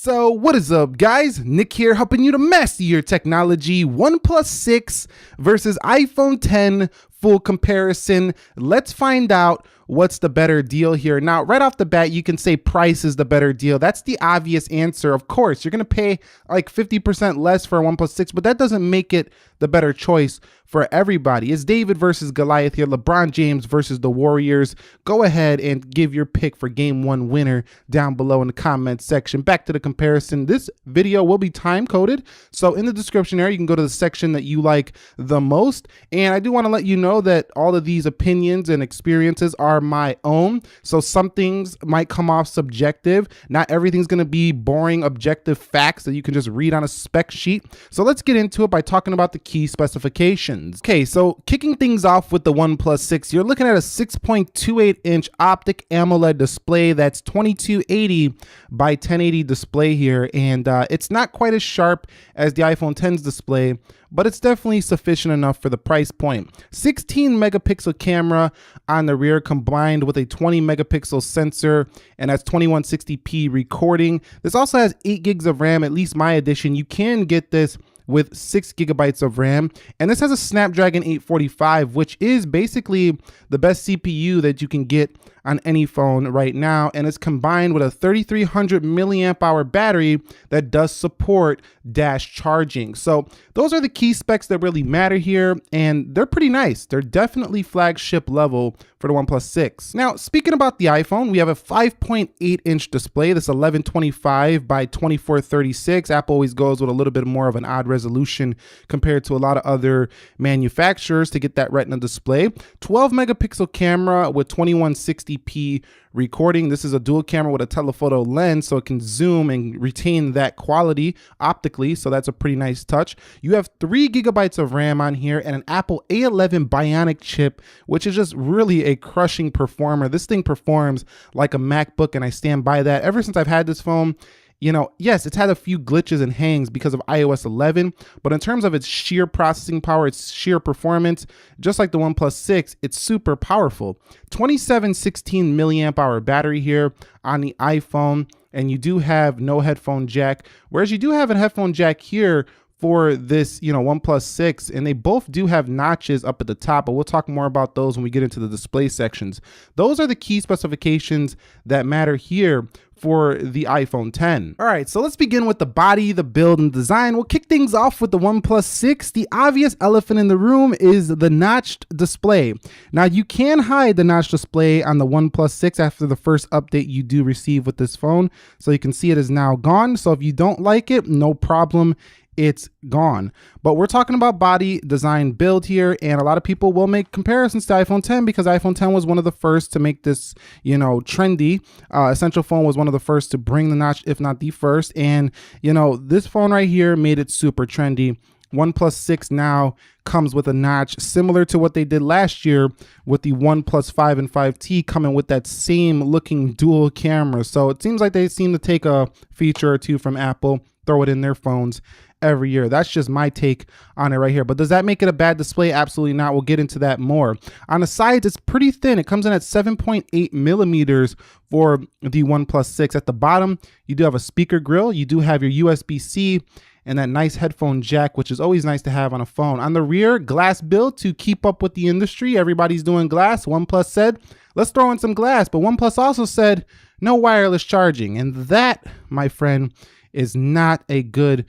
So what is up, guys? Nick here, helping you to master your technology. OnePlus 6 versus iPhone 10 full comparison. Let's find out what's the better deal here. Now, right off the bat, you can say price is the better deal. That's the obvious answer. Of course, you're gonna pay like 50% less for a OnePlus 6, but that doesn't make it the better choice for everybody. It's David versus Goliath here, LeBron James versus the Warriors. Go ahead and give your pick for game one winner down below in the comments section. Back to the comparison. This video will be time coded, so in the description area, you can go to the section that you like the most. And I do want to let you know that all of these opinions and experiences are my own, so some things might come off subjective. Not everything's going to be boring objective facts that you can just read on a spec sheet. So let's get into it by talking about the key specifications. Okay, so kicking things off with the OnePlus 6, you're looking at a 6.28 inch optic AMOLED display. That's 2280 by 1080 display here, and it's not quite as sharp as the iPhone 10's display, but it's definitely sufficient enough for the price point. 16 megapixel camera on the rear combined with a 20 megapixel sensor, and that's 2160p recording. This also has 8 gigs of RAM, at least my edition. You can get this with 6 gigabytes of RAM, and this has a Snapdragon 845, which is basically the best CPU that you can get on any phone right now, and it's combined with a 3300 milliamp hour battery that does support dash charging. So those are the key specs that really matter here, and they're pretty nice. They're definitely flagship level for the OnePlus 6. Now, speaking about the iPhone, we have a 5.8 inch display. This 1125 by 2436. Apple always goes with a little bit more of an odd resolution compared to a lot of other manufacturers to get that Retina display. 12 megapixel camera with 2160p recording. This is a dual camera with a telephoto lens, so it can zoom and retain that quality optically, so that's a pretty nice touch. You have 3 gigabytes of RAM on here and an Apple A11 Bionic chip, which is just really a crushing performer. This thing performs like a MacBook, and I stand by that. Ever since I've had this phone, you know, yes, it's had a few glitches and hangs because of iOS 11, but in terms of its sheer processing power, its sheer performance, just like the OnePlus 6, it's super powerful. 2716 milliamp hour battery here on the iPhone, and you do have no headphone jack, whereas you do have a headphone jack here for this, you know, OnePlus 6, and they both do have notches up at the top, but we'll talk more about those when we get into the display sections. Those are the key specifications that matter here for the iPhone 10. All right, so let's begin with the body, the build, and design. We'll kick things off with the OnePlus 6. The obvious elephant in the room is the notched display. Now, you can hide the notched display on the OnePlus 6 after the first update you do receive with this phone. So you can see it is now gone. So if you don't like it, no problem, it's gone. But we're talking about body, design, build here, and a lot of people will make comparisons to iPhone 10 because iPhone 10 was one of the first to make this, you know, trendy. Essential Phone was one of the first to bring the notch, if not the first, and you know, this phone right here made it super trendy. OnePlus 6 now comes with a notch similar to what they did last year with the OnePlus 5 and 5T, coming with that same looking dual camera. So it seems like they seem to take a feature or two from Apple, throw it in their phones every year. That's just my take on it right here. But does that make it a bad display? Absolutely not. We'll get into that more. On the sides, it's pretty thin. It comes in at 7.8 millimeters for the OnePlus 6. At the bottom, you do have a speaker grill. You do have your USB-C and that nice headphone jack, which is always nice to have on a phone. On the rear, glass build to keep up with the industry. Everybody's doing glass. OnePlus said, let's throw in some glass. But OnePlus also said, no wireless charging. And that, my friend, is not a good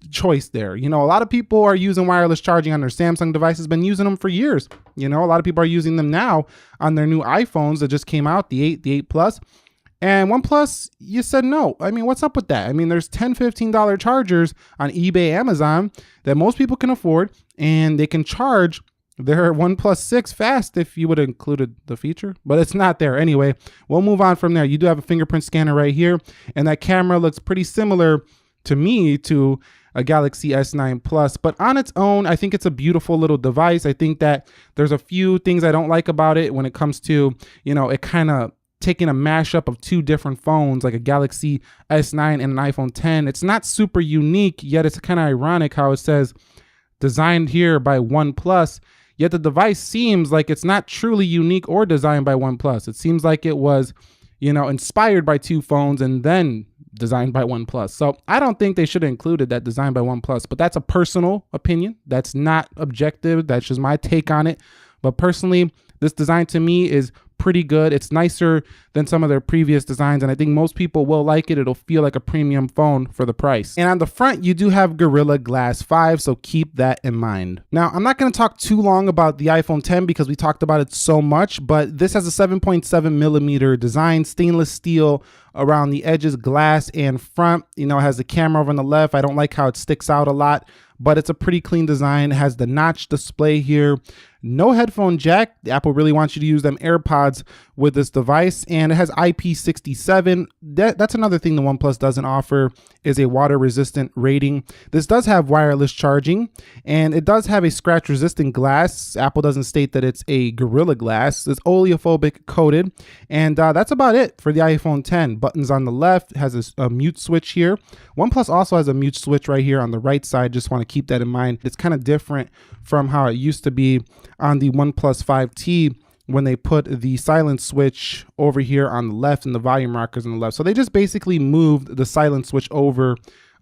choice there. You know, a lot of people are using wireless charging on their Samsung devices, been using them for years. You know, a lot of people are using them now on their new iPhones that just came out, the 8, the 8 Plus. And OnePlus, you said no. I mean, what's up with that? I mean, there's $10, $15 chargers on eBay, Amazon that most people can afford, and they can charge their OnePlus 6 fast if you would have included the feature, but it's not there. Anyway, we'll move on from there. You do have a fingerprint scanner right here, and that camera looks pretty similar to me to a Galaxy S9 Plus, but on its own, I think it's a beautiful little device. I think that there's a few things I don't like about it when it comes to, you know, it kind of taking a mashup of two different phones, like a Galaxy S9 and an iPhone 10. It's not super unique, yet it's kind of ironic how it says designed here by OnePlus, yet the device seems like it's not truly unique or designed by OnePlus. It seems like it was, you know, inspired by two phones and then designed by OnePlus. So I don't think they should have included that designed by OnePlus, but that's a personal opinion. That's not objective. That's just my take on it. But personally, this design to me is pretty good. It's nicer than some of their previous designs, and I think most people will like it. It'll feel like a premium phone for the price. And on the front, you do have Gorilla Glass 5, so keep that in mind. Now, I'm not going to talk too long about the iPhone 10 because we talked about it so much, but this has a 7.7 millimeter design, stainless steel around the edges, glass and front. You know, it has the camera over on the left. I don't like how it sticks out a lot, but it's a pretty clean design. It has the notch display here. No headphone jack. Apple really wants you to use them AirPods with this device, and it has IP67. That's another thing the OnePlus doesn't offer, is a water resistant rating. This does have wireless charging, and it does have a scratch resistant glass. Apple doesn't state that it's a Gorilla Glass. It's oleophobic coated, and that's about it for the iPhone 10. Buttons on the left, has a mute switch here. OnePlus also has a mute switch right here on the right side. Just want to keep that in mind. It's kind of different from how it used to be on the OnePlus 5T when they put the silent switch over here on the left and the volume rockers on the left. So they just basically moved the silent switch over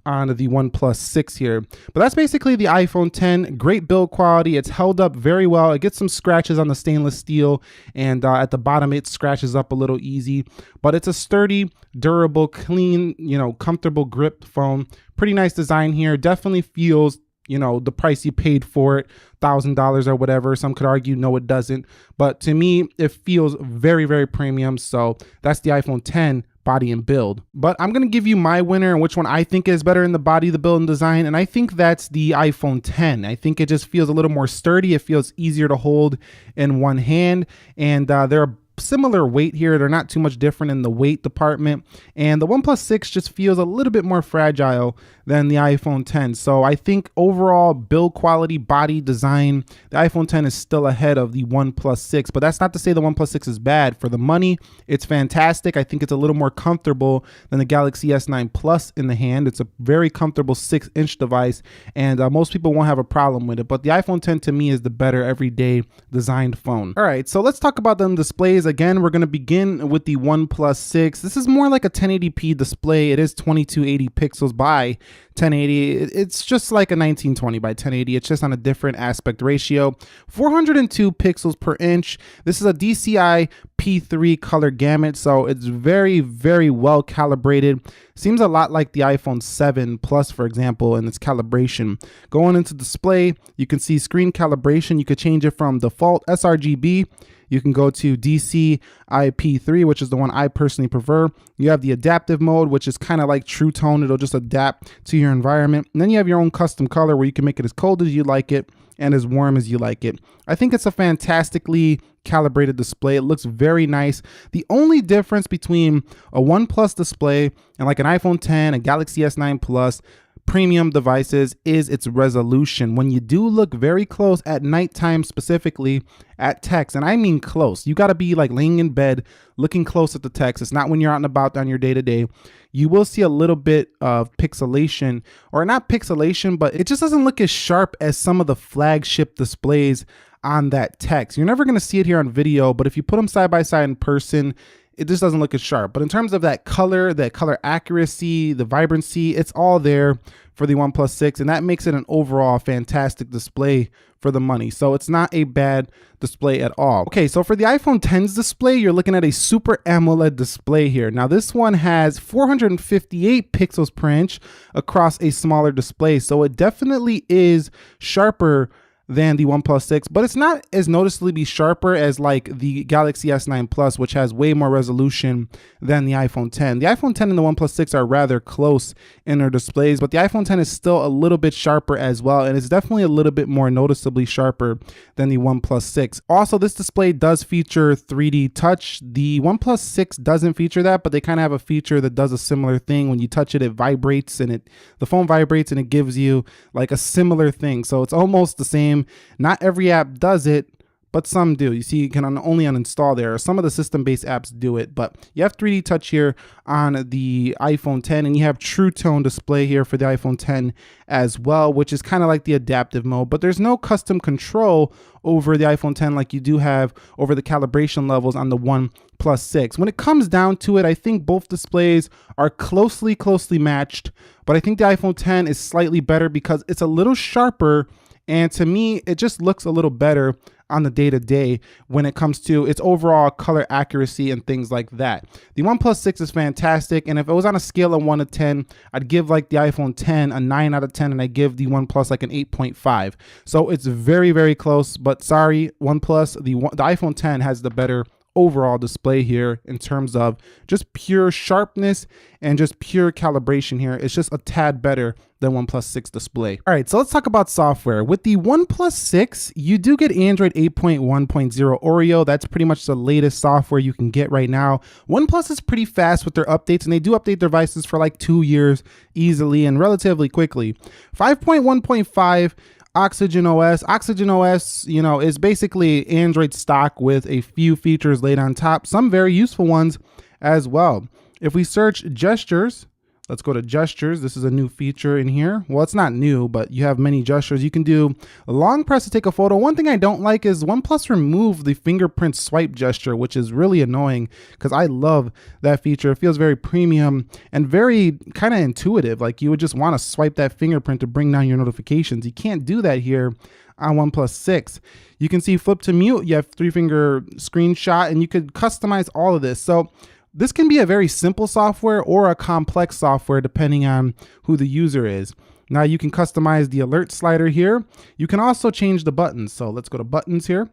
on the OnePlus 6 here. But that's basically the iPhone 10. Great build quality. It's held up very well. It gets some scratches on the stainless steel, and at the bottom it scratches up a little easy, but it's a sturdy, durable, clean, you know, comfortable grip phone. Pretty nice design here. Definitely feels, you know, the price you paid for it, $1,000 or whatever. Some could argue no, it doesn't, but to me it feels very, very premium. So that's the iPhone 10 body and build. But I'm going to give you my winner and which one I think is better in the body, the build, and design, and I think that's the iPhone 10. I think it just feels a little more sturdy. It feels easier to hold in one hand, and they're similar weight here. They're not too much different in the weight department, and the OnePlus 6 just feels a little bit more fragile than the iPhone 10. So I think overall build quality, body, design, the iPhone 10 is still ahead of the OnePlus 6, but that's not to say the OnePlus 6 is bad. For the money, it's fantastic. I think it's a little more comfortable than the Galaxy S9 Plus in the hand. It's a very comfortable 6-inch device, and most people won't have a problem with it, but the iPhone 10 to me is the better everyday designed phone. All right, so let's talk about them displays. Again, we're going to begin with the OnePlus 6. This is more like a 1080p display. It is 2280 pixels by 1080. It's just like a 1920 by 1080. It's just on a different aspect ratio. 402 pixels per inch. This is a DCI P3 color gamut, so it's very, very well calibrated. Seems a lot like the iPhone 7 Plus, for example, in its calibration. Going into display, you can see screen calibration. You could change it from default sRGB. You can go to DCI-P3, which is the one I personally prefer. You have the adaptive mode, which is kind of like True Tone. It'll just adapt to your environment. And then you have your own custom color where you can make it as cold as you like it and as warm as you like it. I think it's a fantastically calibrated display. It looks very nice. The only difference between a OnePlus display and like an iPhone 10, a Galaxy S9 Plus, premium devices is its resolution. When you do look very close at nighttime, specifically at text, and I mean close, you got to be like laying in bed looking close at the text. It's not when you're out and about on your day-to-day. You will see a little bit of pixelation, or not pixelation, but it just doesn't look as sharp as some of the flagship displays on that text. You're never going to see it here on video, but if you put them side by side in person, it just doesn't look as sharp. But in terms of that color accuracy, the vibrancy, it's all there for the OnePlus 6, and that makes it an overall fantastic display for the money. So it's not a bad display at all. Okay, so for the iPhone 10's display, you're looking at a Super AMOLED display here. Now this one has 458 pixels per inch across a smaller display, so it definitely is sharper than the OnePlus 6, but it's not as noticeably sharper as like the Galaxy S9 Plus, which has way more resolution than the iPhone 10. The iPhone 10 and the OnePlus 6 are rather close in their displays, but the iPhone 10 is still a little bit sharper as well, and it's definitely a little bit more noticeably sharper than the OnePlus 6. Also, this display does feature 3D touch. The OnePlus 6 doesn't feature that, but they kind of have a feature that does a similar thing. When you touch it, it vibrates, and the phone vibrates, and it gives you like a similar thing. So it's almost the same. Not every app does it, but some do. You see, you can only uninstall there. Some of the system-based apps do it, but you have 3D Touch here on the iPhone 10, and you have True Tone display here for the iPhone 10 as well, which is kind of like the adaptive mode, but there's no custom control over the iPhone 10 like you do have over the calibration levels on the OnePlus 6. When it comes down to it, I think both displays are closely matched, but I think the iPhone 10 is slightly better because it's a little sharper, and to me, it just looks a little better on the day-to-day when it comes to its overall color accuracy and things like that. The OnePlus 6 is fantastic, and if it was on a scale of 1 to 10, I'd give like the iPhone 10 a 9 out of 10, and I give the OnePlus like an 8.5. So it's very close, but sorry, OnePlus, the iPhone 10 has the better overall display here in terms of just pure sharpness and just pure calibration here. It's just a tad better than OnePlus 6 display. All right, so let's talk about software. With the OnePlus 6, you do get Android 8.1.0 Oreo. That's pretty much the latest software you can get right now. OnePlus is pretty fast with their updates, and they do update their devices for like 2 years easily and relatively quickly. 5.1.5 Oxygen OS, you know, is basically Android stock with a few features laid on top, some very useful ones as well. If we search gestures, let's go to gestures. This is a new feature in here. Well, it's not new, but you have many gestures. You can do a long press to take a photo. One thing I don't like is OnePlus removed the fingerprint swipe gesture, which is really annoying because I love that feature. It feels very premium and very kind of intuitive. Like you would just want to swipe that fingerprint to bring down your notifications. You can't do that here on OnePlus 6. You can see flip to mute. You have 3-finger screenshot, and you could customize all of this. So this can be a very simple software or a complex software depending on who the user is. Now you can customize the alert slider here. You can also change the buttons. So let's go to buttons here,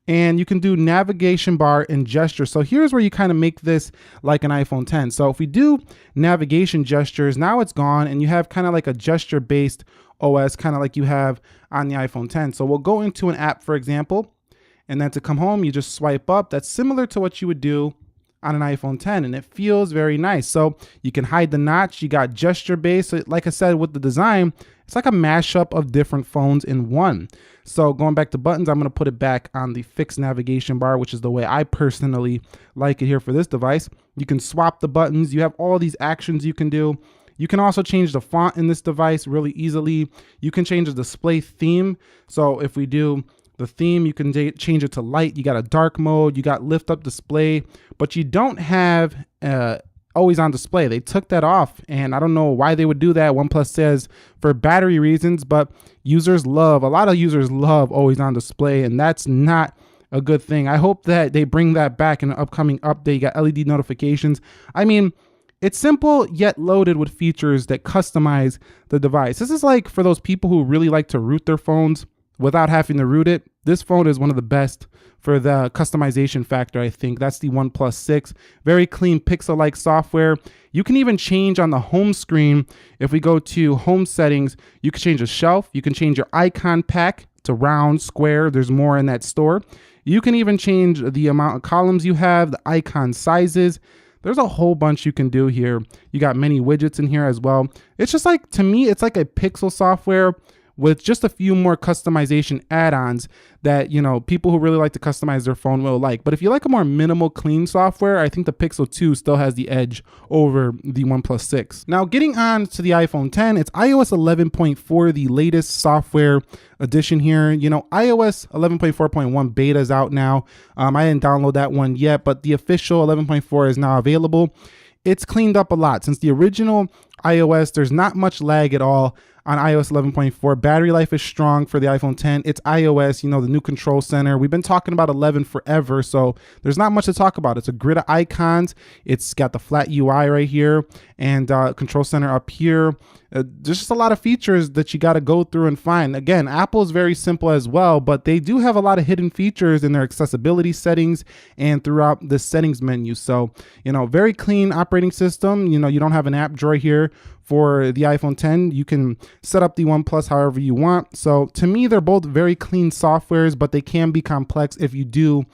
and you can do navigation bar and gesture. So here's where you kind of make this like an iPhone 10. So if we do navigation gestures, now it's gone, and you have kind of like a gesture based OS, kind of like you have on the iPhone 10. So we'll go into an app, for example, and then to come home, you just swipe up. That's similar to what you would do on an iPhone 10, and it feels very nice. So you can hide the notch. You got gesture based. So like I said, with the design, it's like a mashup of different phones in one. So going back to buttons, I'm going to put it back on the fixed navigation bar, which is the way I personally like it here for this device. You can swap the buttons. You have all these actions you can do. You can also change the font in this device really easily. You can change the display theme. So if we do the theme, you can change it to light. You got a dark mode, you got lift up display, but you don't have always on display. They took that off, and I don't know why they would do that. OnePlus says for battery reasons, but a lot of users love always on display, and that's not a good thing. I hope that they bring that back in an upcoming update. You got LED notifications. I mean, it's simple yet loaded with features that customize the device. This is like for those people who really like to root their phones without having to root it. This phone is one of the best for the customization factor, I think. That's the OnePlus 6. Very clean pixel-like software. You can even change on the home screen. If we go to home settings, you can change the shelf. You can change your icon pack to round, square. There's more in that store. You can even change the amount of columns you have, the icon sizes. There's a whole bunch you can do here. You got many widgets in here as well. It's just like, to me, it's like a pixel software with just a few more customization add-ons that, you know, people who really like to customize their phone will like. But if you like a more minimal, clean software, I think the Pixel 2 still has the edge over the OnePlus 6. Now, getting on to the iPhone 10, it's iOS 11.4, the latest software edition here. You know, iOS 11.4.1 beta is out now. I didn't download that one yet, but the official 11.4 is now available. It's cleaned up a lot. Since the original iOS, there's not much lag at all on iOS 11.4. Battery life is strong for the iPhone 10. It's iOS, you know, the new control center. We've been talking about 11 forever, so there's not much to talk about. It's a grid of icons. It's got the flat UI right here and control center up here. There's just a lot of features that you got to go through and find. Again, Apple is very simple as well, but they do have a lot of hidden features in their accessibility settings and throughout the settings menu. So, you know, very clean operating system. You know, you don't have an app drawer here. for the iPhone 10. You can set up the OnePlus however you want. So to me, they're both very clean softwares, but they can be complex if you do,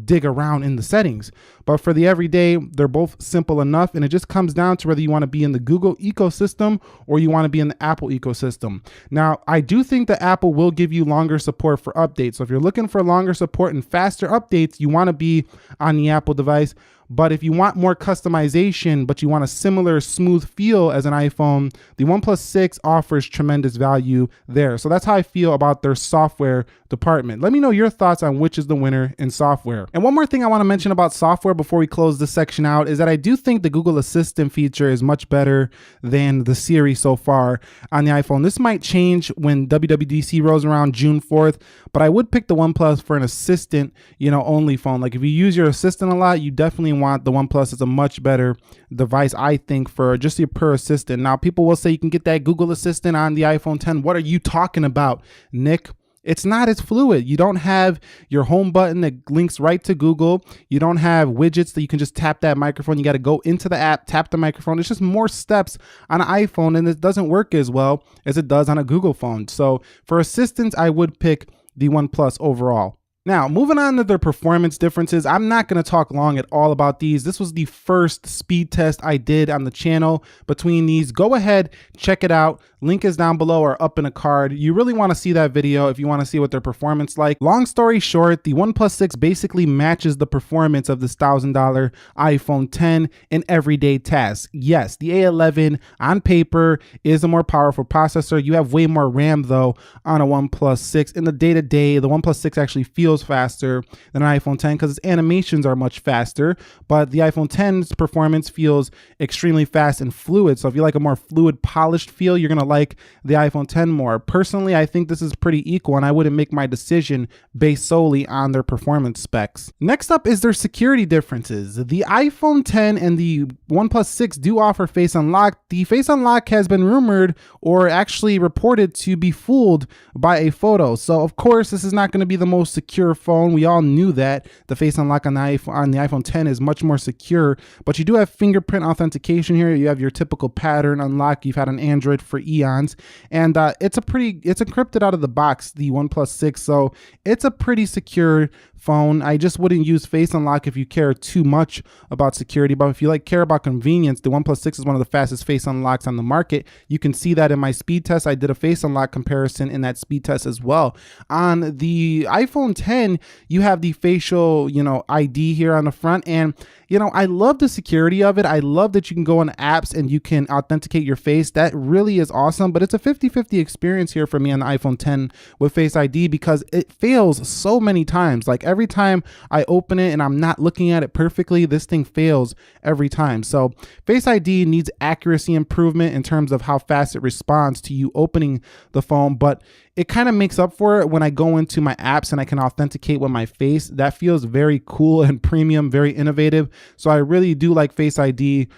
dig around in the settings. But for the everyday, they're both simple enough, and it just comes down to whether you want to be in the Google ecosystem or you want to be in the Apple ecosystem. Now, I do think that Apple will give you longer support for updates. So if you're looking for longer support and faster updates, you want to be on the Apple device. But if you want more customization, but you want a similar smooth feel as an iPhone, the OnePlus 6 offers tremendous value there. So that's how I feel about their software department. Let me know your thoughts on which is the winner in software. And one more thing I want to mention about software before we close this section out is that I do think the Google Assistant feature is much better than the Siri so far on the iPhone. This might change when WWDC rolls around June 4th, but I would pick the OnePlus for an assistant, only phone. Like if you use your assistant a lot, you definitely want the OnePlus. Is a much better device, I think, for just your per assistant. Now, people will say you can get that Google Assistant on the iPhone 10. What are you talking about, Nick? It's not as fluid. You don't have your home button that links right to Google. You don't have widgets that you can just tap that microphone. You got to go into the app, tap the microphone. It's just more steps on an iPhone, and it doesn't work as well as it does on a Google phone. So for assistants, I would pick the OnePlus overall. Now, moving on to their performance differences, I'm not going to talk long at all about these. This was the first speed test I did on the channel between these. Go ahead, check it out. Link is down below or up in a card. You really want to see that video if you want to see what their performance like. Long story short, the OnePlus 6 basically matches the performance of this $1,000 iPhone 10 in everyday tasks. Yes, the A11 on paper is a more powerful processor. You have way more RAM though on a OnePlus 6. In the day-to-day, the OnePlus 6 actually feels faster than an iPhone 10 because its animations are much faster, but the iPhone 10's performance feels extremely fast and fluid. So if you like a more fluid, polished feel, you're gonna like the iPhone 10 more. Personally, I think this is pretty equal, and I wouldn't make my decision based solely on their performance specs. Next up is their security differences. The iPhone 10 and the OnePlus 6 do offer Face Unlock. The Face Unlock has been rumored or actually reported to be fooled by a photo. So of course, this is not going to be the most secure phone. We all knew that the Face Unlock on the iPhone 10 is much more secure, but you do have fingerprint authentication here. You have your typical pattern unlock you've had on Android for eons, and it's encrypted out of the box, the OnePlus 6, so it's a pretty secure phone. I just wouldn't use Face Unlock if you care too much about security, but if you care about convenience, the OnePlus 6 is one of the fastest Face Unlocks on the market. You can see that in my speed test. I did a Face Unlock comparison in that speed test as well. On the iPhone 10, you have the facial, ID here on the front, and I love the security of it. I love that you can go on apps and you can authenticate your face. That really is awesome, but it's a 50-50 experience here for me on the iPhone 10 with Face ID because it fails so many times. Like every time I open it and I'm not looking at it perfectly, this thing fails every time. So Face ID needs accuracy improvement in terms of how fast it responds to you opening the phone, but it kind of makes up for it when I go into my apps and I can authenticate with my face. That feels very cool and premium, very innovative. So I really do like Face ID,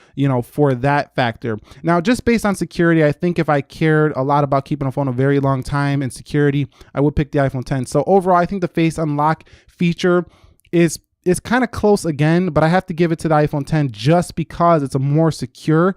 for that factor. Now, just based on security, I think if I cared a lot about keeping a phone a very long time and security, I would pick the iPhone 10. So overall, I think the Face Unlock feature is kind of close again, but I have to give it to the iPhone 10 just because it's a more secure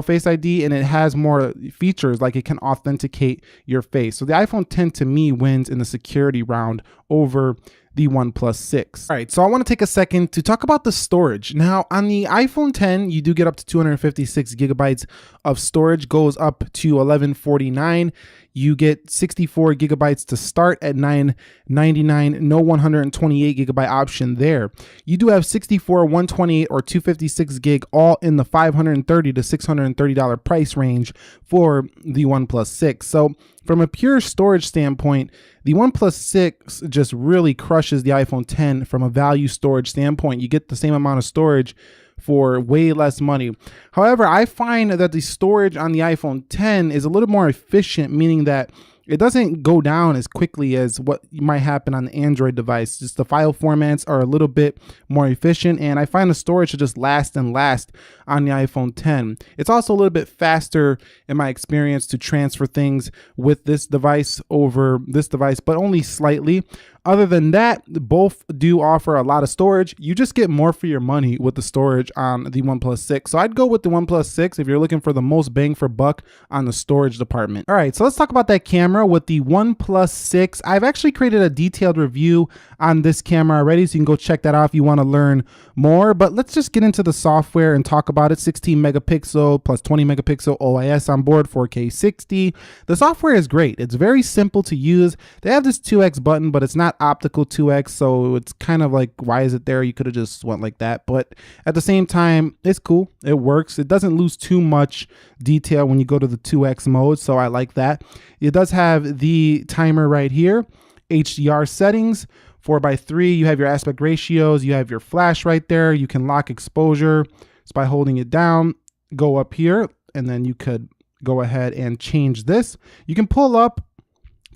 Face ID, and it has more features, like it can authenticate your face. So the iPhone 10 to me wins in the security round over the OnePlus 6. All right, so I want to take a second to talk about the storage. Now, on the iPhone 10, you do get up to 256 gigabytes of storage, goes up to 1149. You get 64 gigabytes to start at $999, no 128 gigabyte option there. You do have 64, 128, or 256 gig, all in the $530 to $630 price range for the OnePlus 6. So from a pure storage standpoint, the OnePlus 6 just really crushes the iPhone 10 from a value storage standpoint. You get the same amount of storage for way less money. However, I find that the storage on the iPhone 10 is a little more efficient, meaning that it doesn't go down as quickly as what might happen on the Android device. Just the file formats are a little bit more efficient, and I find the storage to just last and last on the iPhone 10. It's also a little bit faster in my experience to transfer things with this device over this device, but only slightly. Other than that, both do offer a lot of storage. You just get more for your money with the storage on the OnePlus 6. So I'd go with the OnePlus 6 if you're looking for the most bang for buck on the storage department. All right, so let's talk about that camera with the OnePlus 6. I've actually created a detailed review on this camera already, so you can go check that out if you want to learn more. But let's just get into the software and talk about it. 16 megapixel plus 20 megapixel OIS on board, 4K 60. The software is great. It's very simple to use. They have this 2x button, but it's not optical 2x, so it's kind of like, why is it there? You could have just went like that, but at the same time, it's cool. It works. It doesn't lose too much detail when you go to the 2x mode, so I like that. It does have the timer right here, HDR settings, 4:3. You have your aspect ratios. You have your flash right there. You can lock exposure just by holding it down. Go up here, and then you could go ahead and change this. You can pull up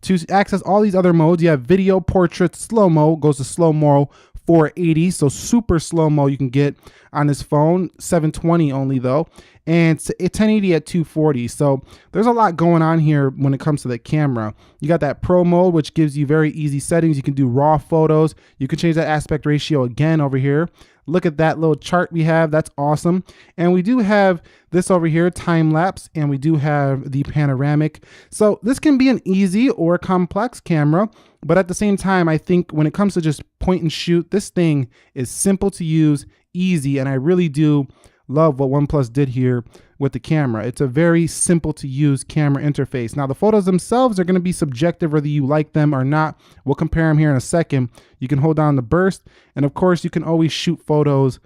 to access all these other modes. You have video, portrait, slow-mo, goes to slow-mo 480, so super slow-mo you can get on this phone, 720 only though, and it's 1080 at 240. So there's a lot going on here when it comes to the camera. You got that pro mode, which gives you very easy settings. You can do raw photos. You can change that aspect ratio again over here. Look at that little chart we have. That's awesome. And we do have this over here, time lapse, and we do have the panoramic. So this can be an easy or complex camera, but at the same time, I think when it comes to just point and shoot, this thing is simple to use, easy, and I really do love what OnePlus did here with the camera. It's a very simple to use camera interface. Now the photos themselves are going to be subjective whether you like them or not. We'll compare them here in a second. You can hold down the burst, and of course you can always shoot photos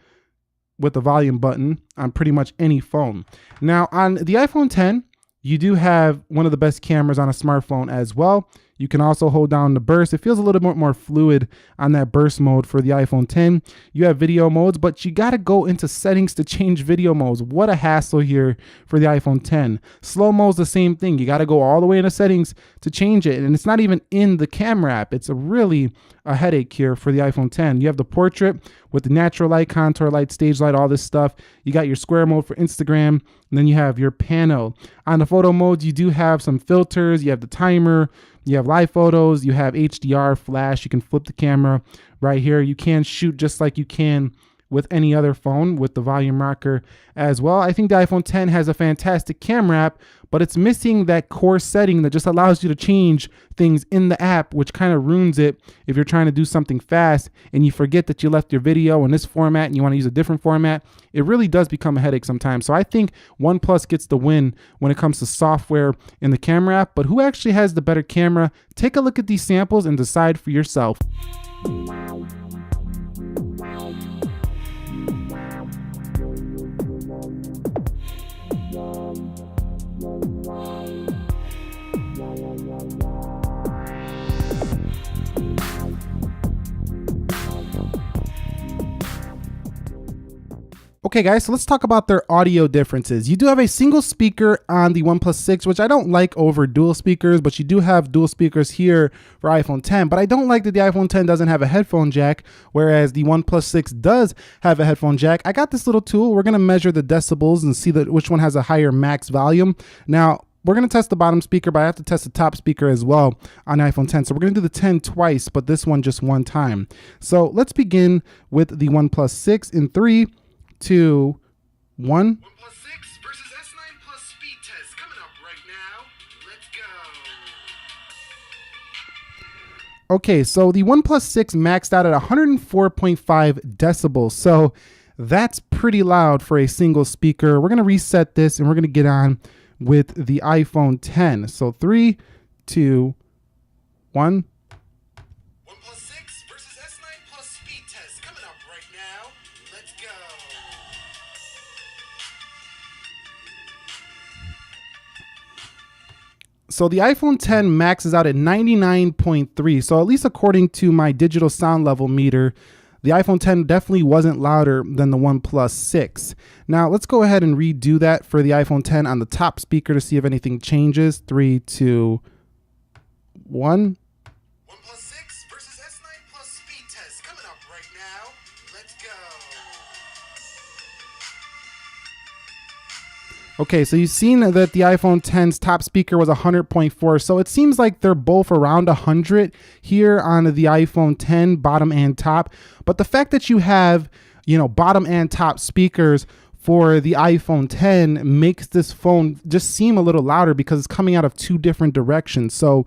with the volume button on pretty much any phone. Now on the iPhone 10, you do have one of the best cameras on a smartphone as well. You can also hold down the burst. It feels a little bit more fluid on that burst mode for the iPhone 10. You have video modes, but you got to go into settings to change video modes. What a hassle here for the iPhone 10. Slow-mo is the same thing. You got to go all the way into settings to change it, and it's not even in the camera app. It's really a headache here for the iPhone 10. You have the portrait with the natural light, contour light, stage light, all this stuff. You got your square mode for Instagram, and then you have your panel. On the photo modes, you do have some filters. You have the timer. You have live photos, you have HDR, flash, you can flip the camera right here. You can shoot just like you can with any other phone with the volume rocker as well. I think the iPhone 10 has a fantastic camera app, but it's missing that core setting that just allows you to change things in the app, which kind of ruins it if you're trying to do something fast and you forget that you left your video in this format and you want to use a different format. It really does become a headache sometimes. So I think OnePlus gets the win when it comes to software in the camera app, but who actually has the better camera? Take a look at these samples and decide for yourself. Okay guys, so let's talk about their audio differences. You do have a single speaker on the OnePlus 6, which I don't like over dual speakers, but you do have dual speakers here for iPhone 10. But I don't like that the iPhone 10 doesn't have a headphone jack, whereas the OnePlus 6 does have a headphone jack. I got this little tool. We're gonna measure the decibels and see which one has a higher max volume. Now, we're going to test the bottom speaker, but I have to test the top speaker as well on iPhone 10. So we're going to do the 10 twice, but this one just one time. So let's begin with the OnePlus 6 in 3, 2, 1. OnePlus 6 versus S9 Plus speed test coming up right now. Let's go. Okay, so the OnePlus 6 maxed out at 104.5 decibels. So that's pretty loud for a single speaker. We're going to reset this and we're going to get on with the iPhone 10. So 3, 2, 1. OnePlus 6 versus S9 Plus speed test coming up right now. Let's go. So the iPhone 10 maxes out at 99.3. So at least according to my digital sound level meter, the iPhone 10 definitely wasn't louder than the OnePlus 6. Now let's go ahead and redo that for the iPhone 10 on the top speaker to see if anything changes. 3, 2, 1. OnePlus 6 versus S9 Plus speed test coming up right now. Let's go. Okay, so you've seen that the iPhone 10's top speaker was 100.4, so it seems like they're both around 100 here on the iPhone 10, bottom and top. But the fact that you have, bottom and top speakers for the iPhone 10 makes this phone just seem a little louder because it's coming out of two different directions. So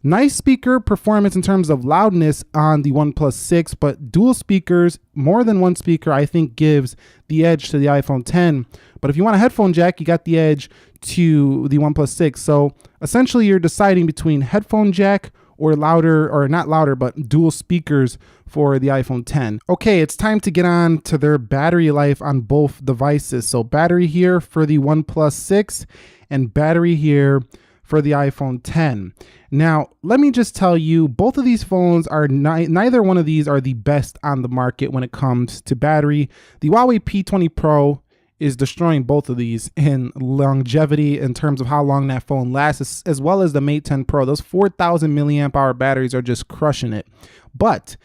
nice speaker performance in terms of loudness on the OnePlus 6, but dual speakers, more than one speaker, I think gives the edge to the iPhone 10. But if you want a headphone jack, you got the edge to the OnePlus 6. So essentially you're deciding between headphone jack or louder, or not louder, but dual speakers for the iPhone 10. Okay, it's time to get on to their battery life on both devices. So battery here for the OnePlus 6 and battery here for the iPhone 10. Now, let me just tell you, both of these phones are neither one of these are the best on the market when it comes to battery. The Huawei P20 Pro is destroying both of these in longevity in terms of how long that phone lasts, as well as the Mate 10 Pro. Those 4,000 milliamp hour batteries are just crushing it. But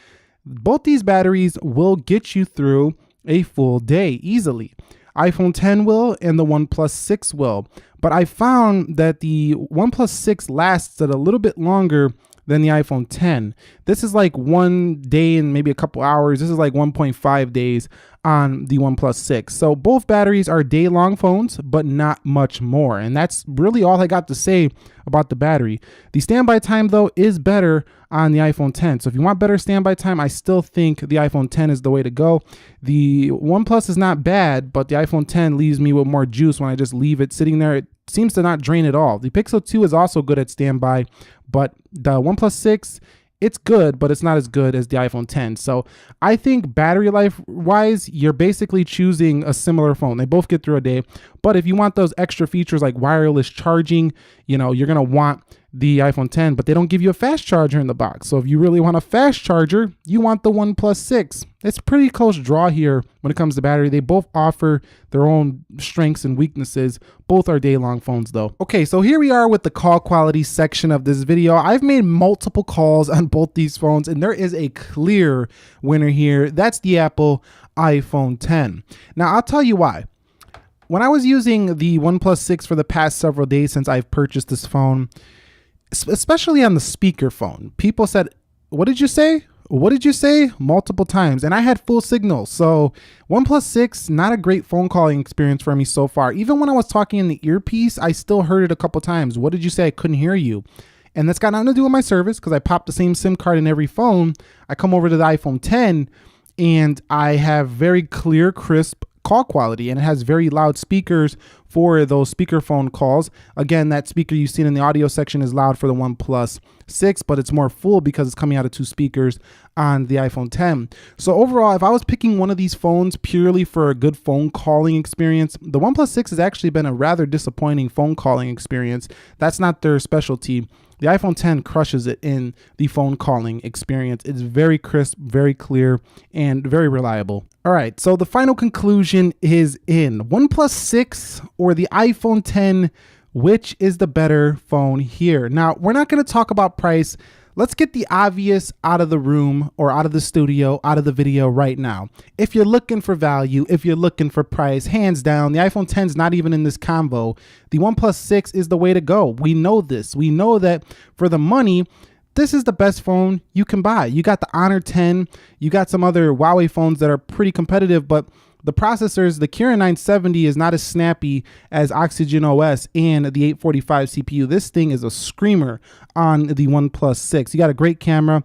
both these batteries will get you through a full day easily. iPhone 10 will and the OnePlus 6 will. But I found that the OnePlus 6 lasts a little bit longer than the iPhone 10. This is like 1 day and maybe a couple hours. This is like 1.5 days on the OnePlus 6. So both batteries are day-long phones, but not much more. And that's really all I got to say about the battery. The standby time, though, is better on the iPhone 10. So if you want better standby time, I still think the iPhone 10 is the way to go. The OnePlus is not bad, but the iPhone 10 leaves me with more juice when I just leave it sitting there. It seems to not drain at all. The Pixel 2 is also good at standby, but the OnePlus 6, it's good, but it's not as good as the iPhone 10. So I think battery life wise, you're basically choosing a similar phone. They both get through a day. But if you want those extra features like wireless charging, you're going to want the iPhone 10, but they don't give you a fast charger in the box. So if you really want a fast charger, you want the OnePlus 6. It's a pretty close draw here when it comes to battery. They both offer their own strengths and weaknesses. Both are day-long phones though. Okay, so here we are with the call quality section of this video. I've made multiple calls on both these phones and there is a clear winner here. That's the Apple iPhone 10. Now I'll tell you why. When I was using the OnePlus 6 for the past several days since I've purchased this phone, especially on the speaker phone, people said, "What did you say? What did you say?" multiple times, and I had full signal. So OnePlus 6, not a great phone calling experience for me so far. Even when I was talking in the earpiece, I still heard it a couple times. "What did you say? I couldn't hear you." And that's got nothing to do with my service because I pop the same SIM card in every phone. I come over to the iPhone 10 and I have very clear, crisp call quality, and it has very loud speakers for those speakerphone calls. Again, that speaker you've seen in the audio section is loud for the OnePlus 6, but it's more full because it's coming out of two speakers on the iPhone 10. So overall, if I was picking one of these phones purely for a good phone calling experience, the OnePlus 6 has actually been a rather disappointing phone calling experience. That's not their specialty. The iPhone 10 crushes it in the phone calling experience. It's very crisp, very clear, and very reliable. All right, so the final conclusion is in. OnePlus 6 or the iPhone 10, which is the better phone here? Now, we're not going to talk about price. Let's get the obvious out of the room or out of the studio, out of the video right now. If you're looking for value, if you're looking for price, hands down, the iPhone 10 is not even in this combo. The OnePlus 6 is the way to go. We know this. We know that for the money, this is the best phone you can buy. You got the Honor 10. You got some other Huawei phones that are pretty competitive, but the processors, the Kirin 970 is not as snappy as Oxygen OS and the 845 CPU. This thing is a screamer on the OnePlus 6. You got a great camera.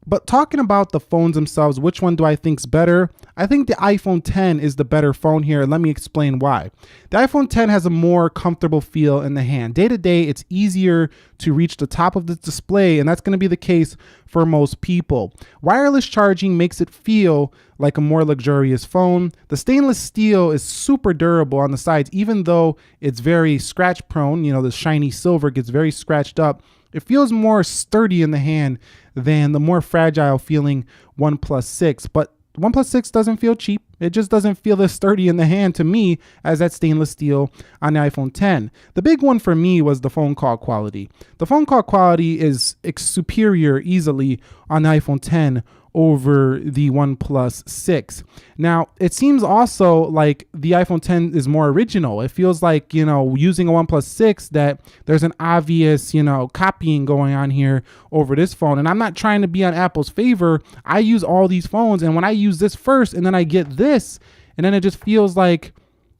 But talking about the phones themselves, which one do I think is better? I think the iPhone 10 is the better phone here, and let me explain why. The iPhone 10 has a more comfortable feel in the hand. Day to day, it's easier to reach the top of the display, and that's going to be the case for most people. Wireless charging makes it feel like a more luxurious phone. The stainless steel is super durable on the sides, even though it's very scratch prone. The shiny silver gets very scratched up. It feels more sturdy in the hand than the more fragile feeling OnePlus 6. But the OnePlus 6 doesn't feel cheap. It just doesn't feel as sturdy in the hand to me as that stainless steel on the iPhone 10. The big one for me was the phone call quality. The phone call quality is superior easily on the iPhone 10 over the OnePlus 6. Now, it seems also like the iPhone 10 is more original. It feels like, using a OnePlus 6 that there's an obvious, copying going on here over this phone. And I'm not trying to be on Apple's favor. I use all these phones, and when I use this first and then I get this, and then it just feels like,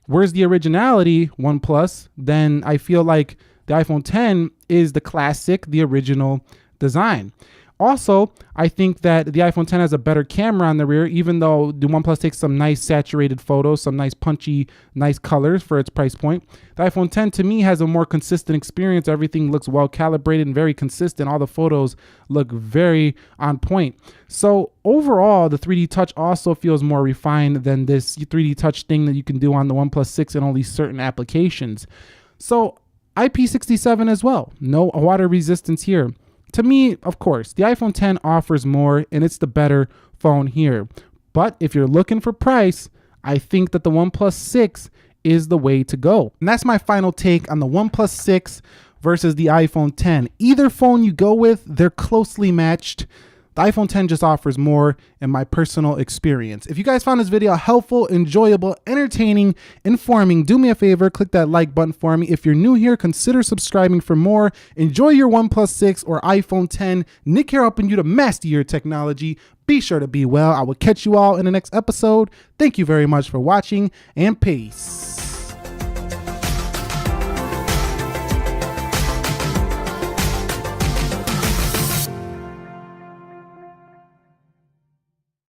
where's the originality, OnePlus? Then I feel like the iPhone 10 is the classic, the original design. Also, I think that the iPhone 10 has a better camera on the rear, even though the OnePlus takes some nice saturated photos, some nice punchy, nice colors for its price point. The iPhone 10 to me has a more consistent experience. Everything looks well calibrated and very consistent. All the photos look very on point. So overall, the 3D Touch also feels more refined than this 3D Touch thing that you can do on the OnePlus 6 in only certain applications. So IP67 as well. No water resistance here. To me, of course, the iPhone 10 offers more and it's the better phone here. But if you're looking for price, I think that the OnePlus 6 is the way to go. And that's my final take on the OnePlus 6 versus the iPhone 10. Either phone you go with, they're closely matched. The iPhone 10 just offers more in my personal experience. If you guys found this video helpful, enjoyable, entertaining, informing, do me a favor, click that like button for me. If you're new here, consider subscribing for more. Enjoy your OnePlus 6 or iPhone 10. Nick here helping you to master your technology. Be sure to be well. I will catch you all in the next episode. Thank you very much for watching, and peace.